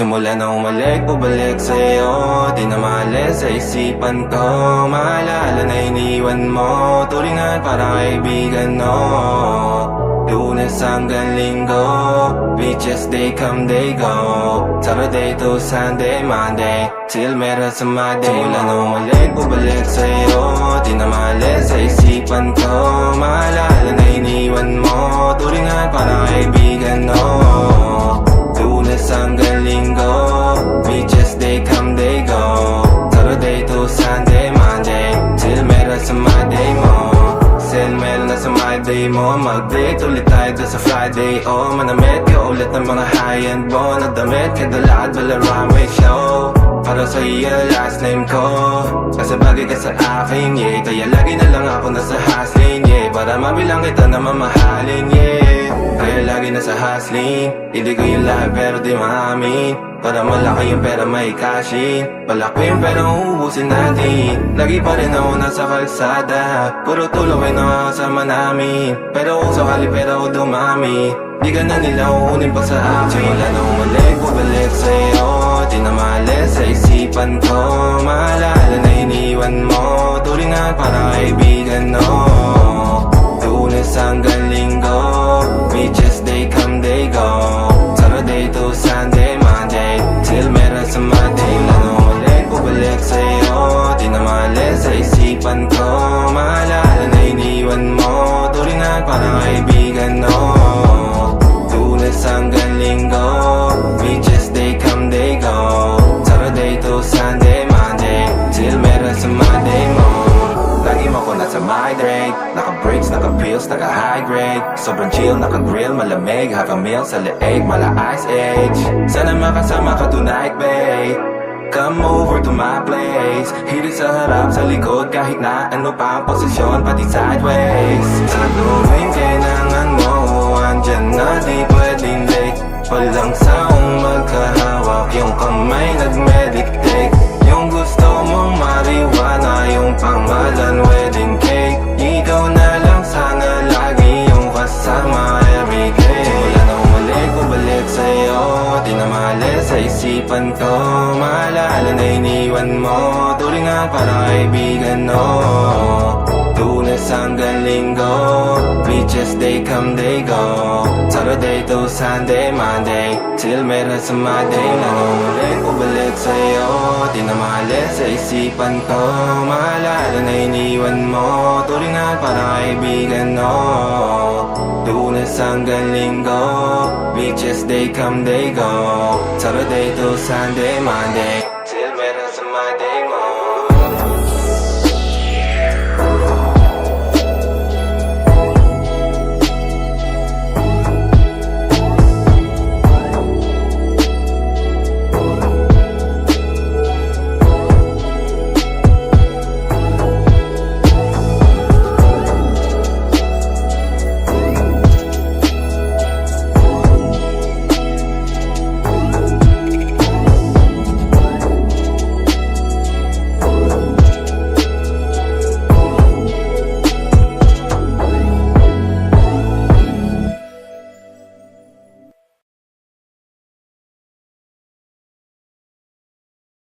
Simula na umalik, bubalik sa'yo. Di na maalis sa isipan ko. Maalala na iniwan mo, turingan parang kaibigan, no. Lunes hanggang Linggo, beaches they come they go. Saturday to Sunday, Monday, till meron sa Monday. Simula na umalik, bubalik sa'yo. Di na maalis sa isipan ko. Maalala na iniwan mo, turingan parang kaibigan, no. Lunes hanggang Linggo, beaches they come they go. Saturday to Sunday, Monday, till meron sa Monday mo. Send meron na sa Monday mo. Mag-date ulit tayo doon sa Friday. Oh, manamit ka ulit ng mga high-end mo. Nagdamit ka dalakad bala runway show. Para sa iyo last name ko, kasi bagay ka sa akin, yeah. Kaya lagi na lang ako nasa hustling, yeah. Para mabilang kita na mamahalin, yeah. Kaya lagi nasa hustling, hindi ko yung lahat pero di maamin. Para malaki yung pera may cashin, palaki yung pera uubusin natin. Lagi pa rin ako nasa kalsada, puro tulong ay nakakasama namin. Pero kung sakali pera ko dumami, di ka na nila uunin pa sa akin. Simula na umalik, bubalik sa'yo. Di na maalis sa isipan ko. Maalala na iniwan mo, turingan parang kaibigan, no. Lunes hanggang Linggo, beaches they come they go. Saturday to Sunday, Monday, till meron sa Monday. Lalo umalik, bubalik sa'yo. Di na maalis sa isipan ko. Maalala na iniwan mo, turingan parang kaibigan, no. Lunes hanggang Linggo, beaches they come they go. Saturday to Sunday, Monday, till meron sa Monday mo. Lagi mo ko nasa migrate, naka-breaks, naka-pills, naka-high grade. Sobrang chill, naka-grill, malamig, have a meal sa leeg, mala ice age. Sana makasama ka tonight, babe. Come over to my place. Hirit sa harap, sa likod, kahit na ano pa ang posisyon, pati sideways. Sa tuwing kailangan mo, andyan na, di pwedeng late. Walang saong magkahawak, yung kamay nag-meditate. Yung gusto mong mariwana, yung pangalan wedding cake. Ikaw na lang sana lagi yung kasama everyday. Simula na umalik, bubalik sa'yo. Di na maalis sa isipan ko. Maalala na iniwan mo, turingan parang kaibigan, no. Lunes hanggang Linggo, beaches they come they go. Saturday to Sunday, Monday, till meron sa Monday. Lalo umalik, bubalik sa'yo. Di na maalis sa isipan ko. Maalala na iniwan mo, turingan parang kaibigan, no. Lunes hanggang Linggo, beaches they come they go. Saturday to Sunday, Monday, till